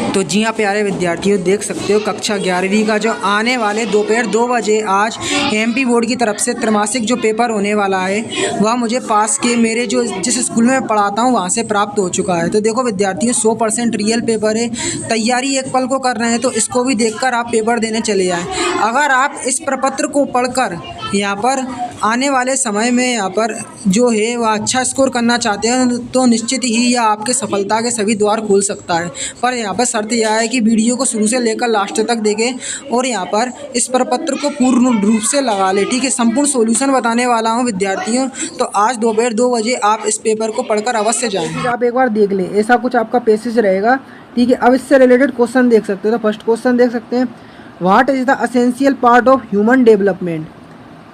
तो जी हाँ प्यारे विद्यार्थियों, देख सकते हो कक्षा 11वीं का जो आने वाले दोपहर 2 बजे आज एमपी बोर्ड की तरफ से त्रैमासिक जो पेपर होने वाला है वह मुझे पास के मेरे जो जिस स्कूल में मैं पढ़ाता हूँ वहाँ से प्राप्त हो चुका है। तो देखो विद्यार्थियों, 100% रियल पेपर है। तैयारी एक पल को कर रहे हैं तो इसको भी देखकर आप पेपर देने चले जाएँ। अगर आप इस प्रपत्र को पढ़कर यहाँ पर आने वाले समय में यहाँ पर जो है वह अच्छा स्कोर करना चाहते हैं तो निश्चित ही यह आपके सफलता के सभी द्वार खोल सकता है। पर यहाँ पर शर्त यह है कि वीडियो को शुरू से लेकर लास्ट तक देखें और यहाँ पर इस प्रपत्र को पूर्ण रूप से लगा ले। ठीक है, संपूर्ण सॉल्यूशन बताने वाला हूँ विद्यार्थियों। तो आज दोपहर 2 बजे आप इस पेपर को पढ़कर अवश्य जाएँ। आप एक बार देख लें, ऐसा कुछ आपका पैसेज रहेगा। ठीक है, अब इससे रिलेटेड क्वेश्चन देख सकते हो। तो फर्स्ट क्वेश्चन देख सकते हैं, what is the essential part of human development.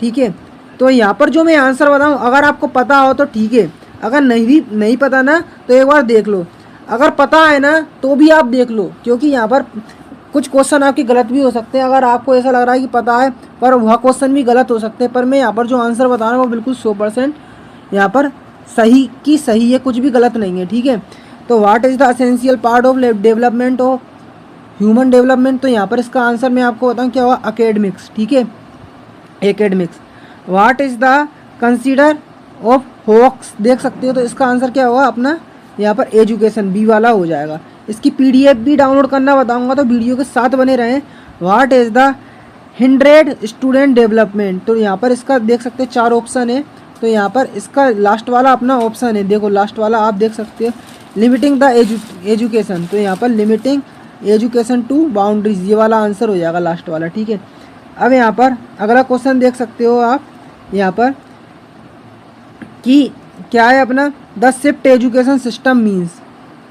ठीक है, तो यहाँ पर जो मैं आंसर बताऊँ, अगर आपको पता हो तो ठीक है, अगर नहीं पता ना तो एक बार देख लो। अगर पता है ना तो भी आप देख लो, क्योंकि यहाँ पर कुछ क्वेश्चन आपके गलत भी हो सकते हैं। अगर आपको ऐसा लग रहा है कि पता है पर वह क्वेश्चन भी गलत हो सकते हैं, पर मैं यहाँ पर जो आंसर बता रहा हूँ वो बिल्कुल 100% यहाँ पर सही है, कुछ भी गलत नहीं है। ठीक है, तो what is the essential part of development of human development, तो यहाँ पर इसका आंसर मैं आपको बताऊँ क्या होगा, एकेडमिक्स। ठीक है, academics. What is the consider of hawks, देख सकते हो, तो इसका आंसर क्या होगा अपना यहाँ पर एजुकेशन, बी वाला हो जाएगा। इसकी पीडीएफ भी डाउनलोड करना बताऊंगा, तो वीडियो के साथ बने रहें। What is the hundred student development, तो यहाँ पर इसका देख सकते हैं 4 ऑप्शन है। तो यहाँ पर इसका लास्ट वाला अपना ऑप्शन है, देखो लास्ट वाला आप देख सकते हो, लिमिटिंग द एजुकेशन। तो यहाँ पर लिमिटिंग एजुकेशन टू बाउंड्रीज, ये वाला आंसर हो जाएगा लास्ट वाला। ठीक है, अब यहाँ पर अगला क्वेश्चन देख सकते हो आप यहाँ पर कि क्या है अपना, the shift education system means.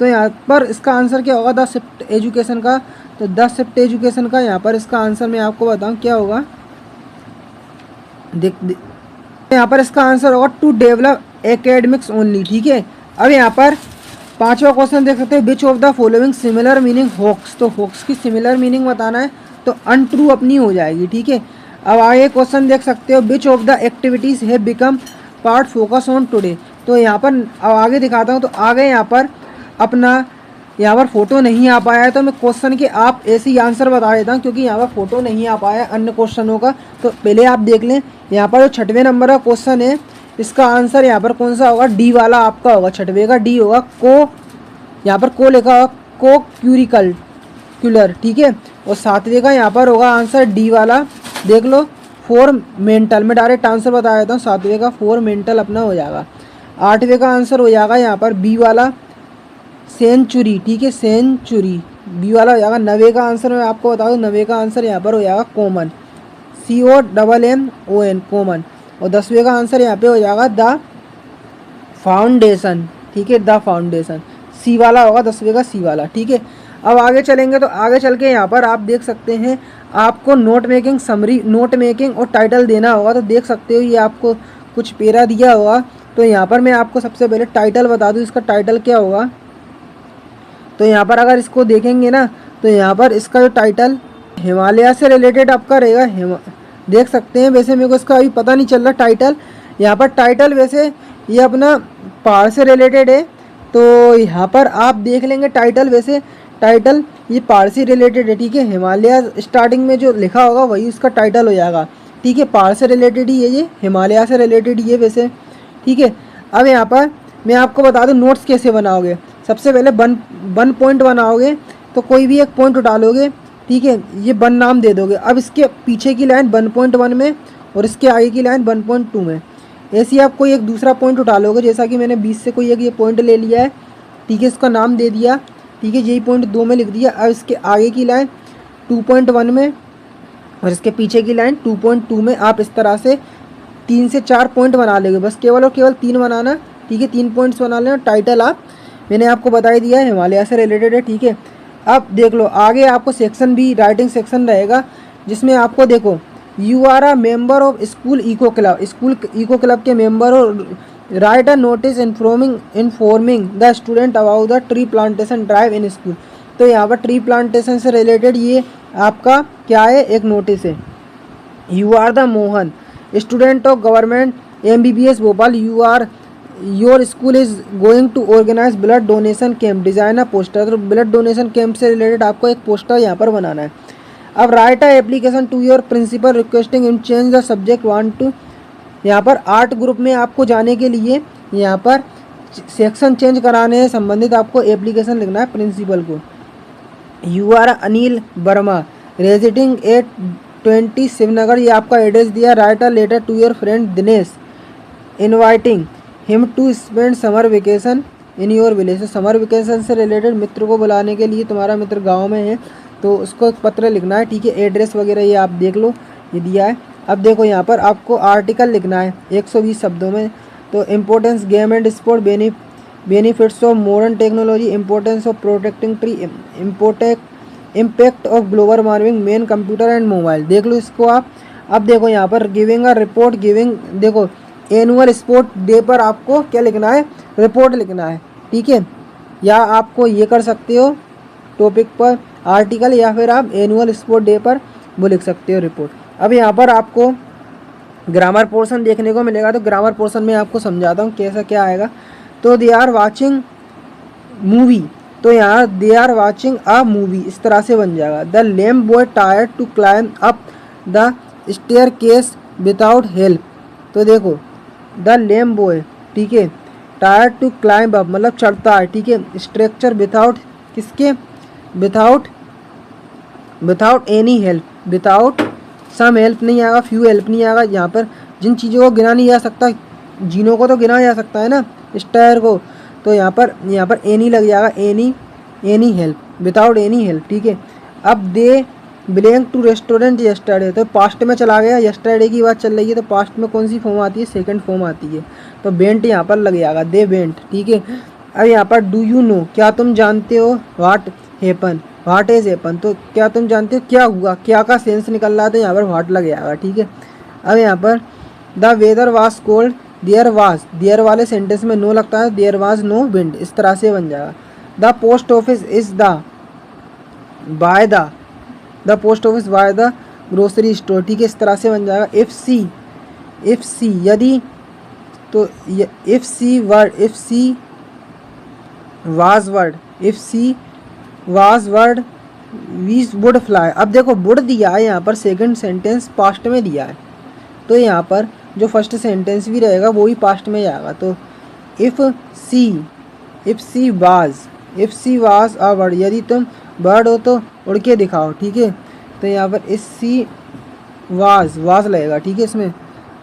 तो यहाँ पर इसका आंसर क्या होगा, द शिफ्ट एजुकेशन का। तो द शिफ्ट एजुकेशन का यहाँ पर इसका आंसर मैं आपको बताऊँ क्या होगा, देख यहाँ पर इसका आंसर होगा टू डेवलप एकेडमिक्स ओनली। ठीक है, अब यहाँ पर 5वां क्वेश्चन देख सकते हैं, which of the following similar meaning hawks. तो हॉक्स की सिमिलर मीनिंग बताना है, तो अनट्रू अपनी हो जाएगी। ठीक है, अब आगे क्वेश्चन देख सकते हो, विच of the activities have become part focus on today. तो यहाँ पर अब आगे दिखाता हूँ, तो आगे यहाँ पर अपना यहाँ पर फोटो नहीं आ पाया है, तो मैं क्वेश्चन के आप ऐसे ही आंसर बता देता हूँ, क्योंकि यहाँ पर फोटो नहीं आ पाया है अन्य क्वेश्चनों का। तो पहले आप देख लें, यहाँ पर जो 6वें नंबर का क्वेश्चन है, इसका आंसर यहाँ पर कौन सा होगा, डी वाला आपका होगा। 6वें का डी होगा, को यहाँ पर को लिखा होगा, को क्यूरिकल। ठीक है, और 7वें का यहाँ पर होगा आंसर डी वाला, देख लो, फॉर मेंटल। मैं डायरेक्ट आंसर बता देता हूँ, 7वें का फॉर मेंटल अपना हो जाएगा। 8वें का आंसर हो जाएगा यहाँ पर बी वाला, सेंचुरी। ठीक है, सेंचुरी बी वाला हो जाएगा। 9वें का आंसर मैं आपको बता दूँ, 9वें का आंसर यहाँ पर हो जाएगा कॉमन, COMMON कॉमन। और 10वें का आंसर यहाँ पे हो जाएगा द फाउंडेशन। ठीक है, द फाउंडेशन सी वाला होगा, 10वें का सी वाला। ठीक है, अब आगे चलेंगे, तो आगे चल के यहाँ पर आप देख सकते हैं, आपको note making summary, note making और टाइटल देना होगा। तो देख सकते हो ये आपको कुछ पेरा दिया होगा। तो यहाँ पर मैं आपको सबसे पहले टाइटल बता दूँ, इसका टाइटल क्या होगा। तो यहाँ पर अगर इसको देखेंगे ना, तो यहाँ पर इसका जो टाइटल हिमालय से रिलेटेड आपका रहेगा। देख सकते हैं, वैसे मेरे को इसका अभी पता नहीं चल रहा टाइटल। यहाँ पर टाइटल वैसे ये अपना पहाड़ से रिलेटेड है, तो यहाँ पर आप देख लेंगे टाइटल, वैसे टाइटल ये पहाड़ से रिलेटेड है। ठीक है, हिमालय स्टार्टिंग में जो लिखा होगा वही उसका टाइटल हो जाएगा। ठीक है, पहाड़ से रिलेटेड ही है, ये हिमालय से रिलेटेड ही है वैसे। ठीक है, अब यहाँ पर मैं आपको बता दूँ नोट्स कैसे बनाओगे। सबसे पहले वन पॉइंट बनाओगे, तो कोई भी एक पॉइंट उठा लोगे। ठीक है, ये 1 नाम दे दोगे। अब इसके पीछे की लाइन 1.1 में और इसके आगे की लाइन 1.2 में, ऐसे ही आप कोई एक दूसरा पॉइंट उठा लोगे। जैसा कि मैंने 20 से कोई एक ये पॉइंट ले लिया है। ठीक है, इसका नाम दे दिया। ठीक है, यही पॉइंट 2 में लिख दिया। अब इसके आगे की लाइन 2.1 में और इसके पीछे की लाइन 2.2 में आप इस तरह से 3 से 4 पॉइंट बना लेंगे, बस केवल और केवल 3 बनाना। ठीक है, 3 पॉइंट्स बना लेना। टाइटल आप मैंने आपको बता ही दिया है, हिमालय से रिलेटेड है। ठीक है, अब देख लो आगे आपको सेक्शन भी, राइटिंग सेक्शन रहेगा, जिसमें आपको देखो, you are a member of school eco club, school eco club के मेंबर हो, write a notice informing the student about the tree plantation drive in school. तो यहाँ पर ट्री प्लांटेशन से रिलेटेड ये आपका क्या है, एक नोटिस है। You are the Mohan, student of government MBBS Bhopal, you are your school is going to organise blood donation camp, design a poster. तो ब्लड डोनेशन कैंप से रिलेटेड आपको एक पोस्टर यहाँ पर बनाना है। अब write a application to your principal requesting in change the subject want to, यहाँ पर आर्ट ग्रुप में आपको जाने के लिए यहाँ पर सेक्शन चेंज कराने से संबंधित आपको एप्लीकेशन लिखना है प्रिंसिपल को। You are Anil Verma residing at 20 Shivnagar, ये आपका एड्रेस दिया। Write a letter to your friend Dinesh inviting him to spend summer vacation in your village. Summer vacation से रिलेटेड मित्र को बुलाने के लिए, तुम्हारा मित्र गांव में है तो उसको एक पत्र लिखना है, ठीक है। एड्रेस वगैरह ये आप देख लो, ये दिया है। अब देखो यहाँ पर आपको आर्टिकल लिखना है 120 शब्दों में। तो importance game and sport, benefits of modern technology, importance of protecting tree, impact of global warming, main computer and mobile, देख लो इसको आप। अब देखो यहाँ पर गिविंग अ रिपोर्ट, देखो एनुअल स्पोर्ट डे पर आपको क्या लिखना है, रिपोर्ट लिखना है, ठीक है। या आपको ये कर सकते हो टॉपिक पर आर्टिकल, या फिर आप एनुअल स्पोर्ट डे पर वो लिख सकते हो रिपोर्ट। अब यहाँ पर आपको ग्रामर पोर्शन देखने को मिलेगा, तो ग्रामर पोर्शन में आपको समझाता हूँ कैसा क्या आएगा। तो दे आर वाचिंग मूवी, तो यहाँ they are watching a movie इस तरह से बन जाएगा। The lame boy tired to climb up the staircase without help, तो देखो द लेम बॉय, ठीक है, टायर्ड टू क्लाइम अप मतलब चढ़ता है, ठीक है। स्ट्रक्चर विदाउट किसके, without any help, without some help नहीं आएगा, फ्यू हेल्प नहीं आएगा। यहाँ पर जिन चीज़ों को गिना नहीं जा सकता, जीनों को तो गिना जा सकता है ना, स्टायर को, तो यहाँ पर एनी लग जाएगा, any help, without any help, ठीक है। अब they belong to restaurant yesterday, तो पास्ट में चला गया, यस्टरडे की बात चल रही है, तो पास्ट में कौन सी फॉर्म आती है, सेकंड फॉर्म आती है, तो वेंट यहाँ पर लग जाएगा, दे वेंट, ठीक है। अब यहाँ पर डू यू नो, क्या तुम जानते हो, what happen, what is happen, तो क्या तुम जानते हो क्या हुआ, क्या का सेंस निकल रहा है, तो यहाँ पर व्हाट लग जाएगा, ठीक है। अब यहाँ पर the weather was cold, there वाले सेंटेंस में नो लगता है, देयर वाज नो विंड, इस तरह से बन जाएगा। The post office is the post office by the grocery store, ठीक है, इस तरह से बन जाएगा। इफ सी यदि, तो if she was bird we would fly. अब देखो वुड दिया है यहाँ पर, सेकंड सेंटेंस पास्ट में दिया है, तो यहाँ पर जो फर्स्ट सेंटेंस भी रहेगा वो भी पास्ट में जाएगा। तो if she was a bird, यदि तुम बर्ड हो तो उड़ के दिखाओ, ठीक है। तो यहाँ पर इस सी वाज लगेगा, ठीक है इसमें।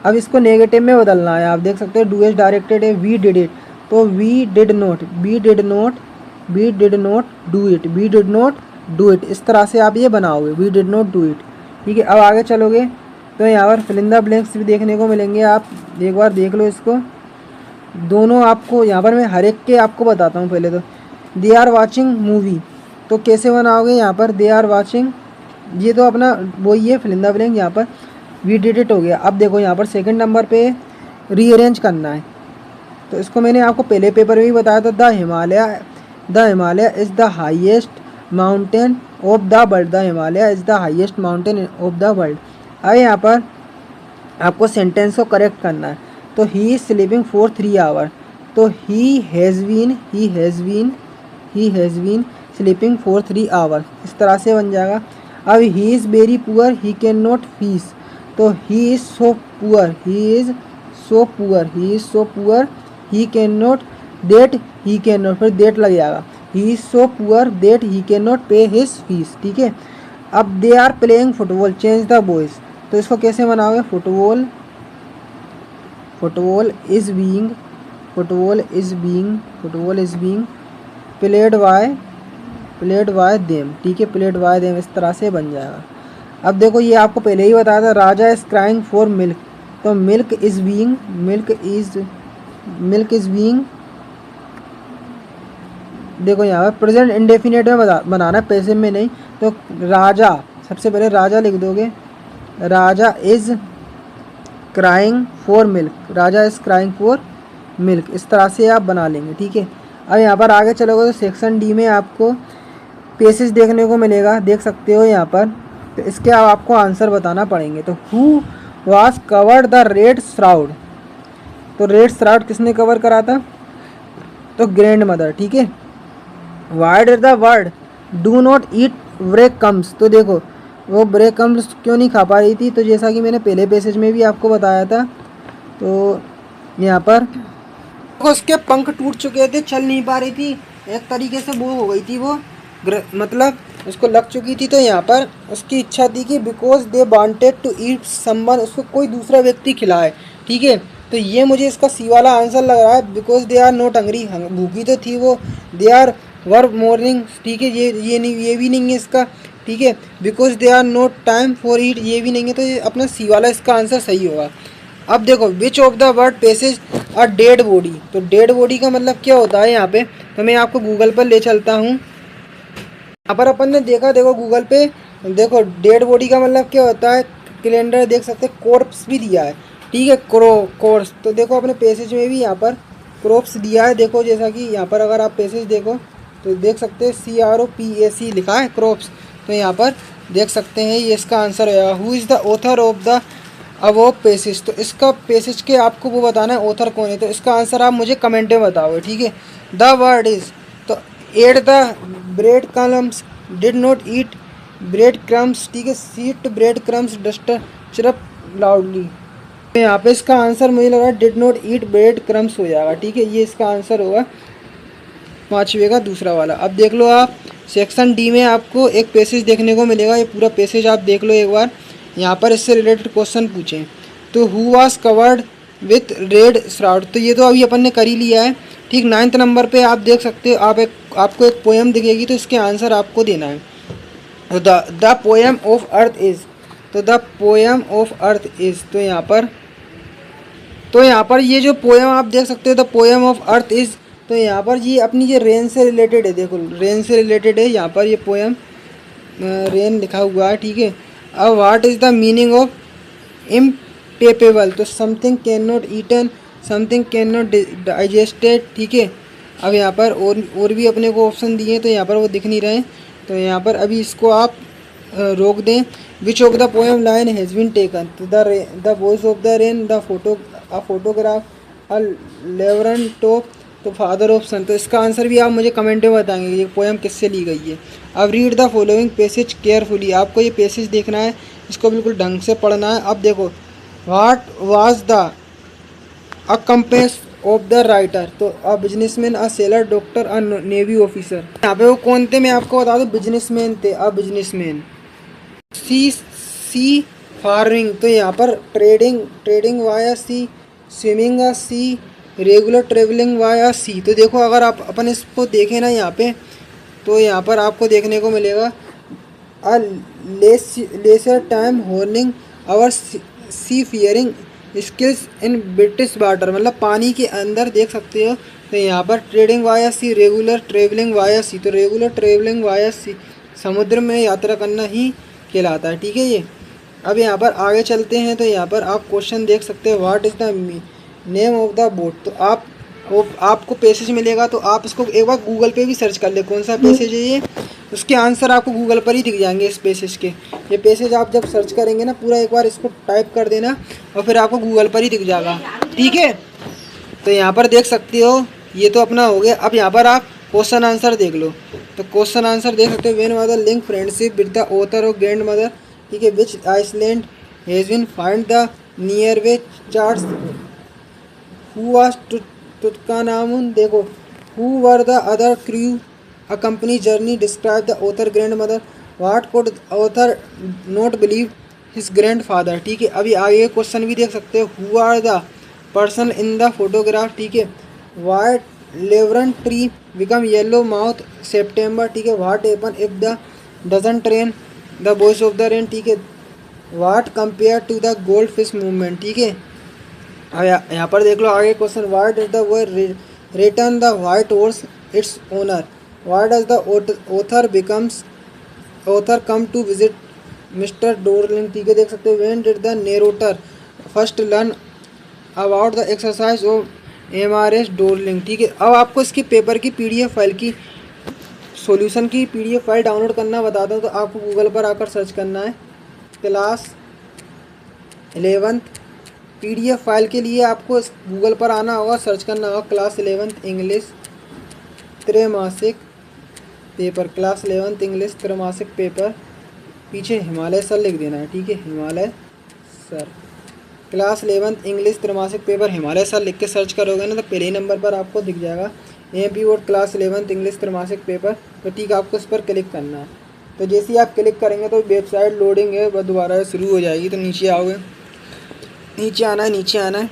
अब इसको नेगेटिव में बदलना है, आप देख सकते हो डू एज डायरेक्टेड है, वी डिड इट, तो we did not do it, इस तरह से आप ये बनाओगे, we did not do it, ठीक है। अब आगे चलोगे तो यहाँ पर फिल इन द ब्लैंक्स भी देखने को मिलेंगे, आप एक बार देख लो इसको, दोनों आपको यहाँ पर मैं हर एक के आपको बताता हूँ। पहले तो दे आर वाचिंग मूवी, तो कैसे बनाओगे, यहाँ पर दे आर वाचिंग, ये तो अपना वही है फिल इन द ब्लैंक, यहाँ पर वी डिड इट हो गया। अब देखो यहाँ पर सेकंड नंबर पे रीअरेंज करना है, तो इसको मैंने आपको पहले पेपर में भी बताया था। The Himalaya is the highest mountain of the world, the Himalaya is the highest mountain of the world. अब यहाँ पर आपको सेंटेंस को करेक्ट करना है, तो he is sleeping for 3 hour, तो he has been sleeping for 3 hour, इस तरह से बन जाएगा। अब he is very poor, he can not fees, तो he is so poor, he can not that, फिर डेट लग जाएगा, he is so poor that he can not pay his fees, ठीक है। अब they are playing football, change the boys, तो इसको कैसे बनाओगे, football is being played by them, ठीक है, प्लेड बाय देम, इस तरह से बन जाएगा। अब देखो ये आपको पहले ही बताया था, राजा इज़ क्राइंग फॉर मिल्क, तो मिल्क इज़ बीइंग, देखो यहाँ पर प्रेजेंट इंडेफिनेट में बनाना है, पैसिव में नहीं। तो राजा, सबसे पहले राजा लिख दोगे, राजा इज़ क्राइंग फॉर मिल्क, इस तरह से आप बना लेंगे, ठीक है। अब यहाँ पर आगे चलोगे तो सेक्शन डी में आपको पेसेज देखने को मिलेगा, देख सकते हो यहाँ पर, तो इसके आपको आंसर बताना पड़ेंगे। तो who was covered the red shroud, तो रेड श्राउड किसने कवर करा था? तो ग्रैंड मदर, ठीक है। Wide is the word do not eat break comes, तो देखो वो ब्रेक कम्स क्यों नहीं खा पा रही थी? तो जैसा कि मैंने पहले पैसेज में भी आपको बताया था, तो यहाँ पर उसके पंख टूट चुके थे, चल नहीं पा रही थी, एक तरीके से वो हो गई थी, वो मतलब उसको लग चुकी थी। तो यहाँ पर उसकी इच्छा थी कि because they wanted to eat someone, उसको कोई दूसरा व्यक्ति खिलाए, ठीक है। तो ये मुझे इसका सी वाला आंसर लग रहा है, because they are not hungry, भूखी तो थी वो, दे आर वर मॉर्निंग, ठीक है। ये नहीं, ये भी नहीं है इसका, ठीक है। Because they are not time for eat, ये भी नहीं है। तो ये अपना सी वाला इसका आंसर सही होगा। अब देखो विच of the word passage a dead body, तो डेड बॉडी का मतलब क्या होता है यहाँ पे? तो मैं आपको गूगल पर ले चलता हूँ। यहाँ पर अपन ने देखा, देखो गूगल पे, देखो डेड बॉडी का मतलब क्या होता है? कैलेंडर देख सकते हैं, कॉर्प्स भी दिया है, ठीक है, कोर्स। तो देखो अपने पैसेज में भी यहाँ पर क्रॉप्स दिया है, देखो जैसा कि यहाँ पर अगर आप पैसेज देखो तो देख सकते हैं CROPAC लिखा है, क्रॉप्स। तो यहाँ पर देख सकते हैं ये इसका आंसर है। Who is the author of the above passage, तो इसका पैसेज के आपको वो बताना है ऑथर कौन है। तो इसका आंसर आप मुझे कमेंट में बताओ, ठीक है। द वर्ड इज, तो at the bread crumbs did not eat bread crumbs, ठीक है। Seat bread crumbs dust chirp loudly, तो यहाँ पे इसका आंसर मुझे लग रहा है did not eat bread crumbs हो जाएगा, ठीक है। ये इसका आंसर होगा पाँचवें का दूसरा वाला। अब देख लो आप सेक्शन डी में आपको एक पैसेज देखने को मिलेगा, ये पूरा पैसेज आप देख लो एक बार। यहाँ पर इससे रिलेटेड क्वेश्चन पूछें तो who was covered with red shroud, तो ये तो अभी अपन ने कर ही लिया है, ठीक। 9th नंबर पे आप देख सकते हो, आपको एक पोएम दिखेगी, तो इसके आंसर आपको देना है। तो the poem of earth is, तो the poem of earth is, तो यहाँ पर ये जो पोएम आप देख सकते हो the poem of earth is, तो यहाँ पर ये अपनी ये रेन से रिलेटेड है, देखो रेन से रिलेटेड है यहाँ पर ये पोएम, रेन लिखा हुआ है, ठीक है। अब what is the meaning of impalpable, तो something can not eaten, something can not digested, ठीक है। अब यहाँ पर और भी अपने को ऑप्शन दिए हैं, तो यहाँ पर वो दिख नहीं रहे, तो यहाँ पर अभी इसको आप रोक दें। Which of the poem line has been taken, तो the voice of the rain, the photograph, a laburnum top, तो फादर ऑफ सन, तो इसका आंसर भी आप मुझे कमेंट में बताएंगे ये पोएम किससे ली गई है। अब read the following passage carefully, आपको ये पैसेज देखना है, इसको बिल्कुल ढंग से पढ़ना है। अब देखो what was the a compass of the writer, तो a businessman, a sailor, doctor, a navy officer. यहाँ पे वो कौन थे मैं आपको बता दूँ, बिजनेसमैन थे, अ बिजनेसमैन। सी फार्मिंग, तो यहाँ पर ट्रेडिंग वाया सी, स्विमिंग आ सी, रेगुलर ट्रेवलिंग वाया सी। तो देखो अगर आप अपन इसको देखें ना यहाँ पे, तो यहाँ पर आपको देखने को मिलेगा a leisure time honing our seafaring skills in British water, मतलब पानी के अंदर देख सकते हो। तो यहाँ पर ट्रेडिंग वाया सी, रेगुलर ट्रेवलिंग वाया सी, तो रेगुलर ट्रेवलिंग वाया सी समुद्र में यात्रा करना ही कहलाता है, ठीक है ये। अब यहाँ पर आगे चलते हैं, तो यहाँ पर आप क्वेश्चन देख सकते हो what is the name of the boat, तो आपको पैसेज मिलेगा, तो आप इसको एक बार गूगल पे भी सर्च कर ले कौन सा पैसेज है ये, उसके आंसर आपको गूगल पर ही दिख जाएंगे इस पैसेज के। ये पैसेज आप जब सर्च करेंगे ना पूरा, एक बार इसको टाइप कर देना और फिर आपको गूगल पर ही दिख जाएगा, ठीक है। तो यहाँ पर देख सकते हो ये तो अपना हो गया। अब यहाँ पर आप क्वेश्चन आंसर देख लो, तो क्वेश्चन आंसर देख सकते हो when was the link friendship with the author of grandmother, ठीक है। Which island has been find the near way charts, who was Tutankhamun, देखो who were the other crew a company journey, describe the author grandmother, what could author not believe his grandfather, ठीक है। अभी आगे question भी देख सकते हो who are the person in the photograph, ठीक है। White लेवरन tree become yellow month September, ठीक है। What happen if the doesn't rain, the voice of the rain, ठीक है। What compare to the goldfish movement, ठीक है। अब यहाँ पर देख लो आगे question, what is the word return the white horse its owner, what does the author becomes author come to visit mister Dorling, ठीक है। देख सकते हो when did the narrator first learn about the exercise of MRS Darling, ठीक है। अब आपको इसकी पेपर की PDF फाइल की सॉल्यूशन की PDF फाइल डाउनलोड करना बताता हूँ, तो आपको गूगल पर आकर सर्च करना है क्लास 11th पीडीएफ फाइल के लिए आपको गूगल पर आना होगा, सर्च करना होगा क्लास 11th इंग्लिश त्रैमासिक पेपर, क्लास 11th इंग्लिश त्रैमासिक पेपर, पीछे हिमालय सर लिख देना है, ठीक है, Himalaya sir, class 11th English त्रैमासिक पेपर हिमालय सर लिख के सर्च करोगे ना तो पहले ही नंबर पर आपको दिख जाएगा MP board class 11th English त्रैमासिक पेपर। तो ठीक है, आपको इस पर क्लिक करना है। तो जैसे ही आप क्लिक करेंगे तो वेबसाइट लोडिंग है वह दोबारा शुरू हो जाएगी। तो नीचे आओगे, नीचे आना है, नीचे आना है,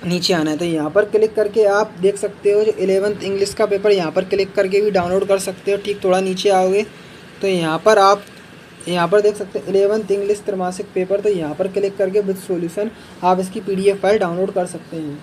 नीचे आना है। तो यहाँ पर क्लिक करके आप देख सकते हो जो 11th इंग्लिश का पेपर, यहाँ पर क्लिक करके भी डाउनलोड कर सकते हो। ठीक, थोड़ा नीचे आओगे तो यहाँ पर आप यहाँ पर देख सकते हैं 11th इंग्लिश त्रैमासिक पेपर। तो यहाँ पर क्लिक करके विद सॉल्यूशन आप इसकी पीडीएफ फाइल डाउनलोड कर सकते हैं।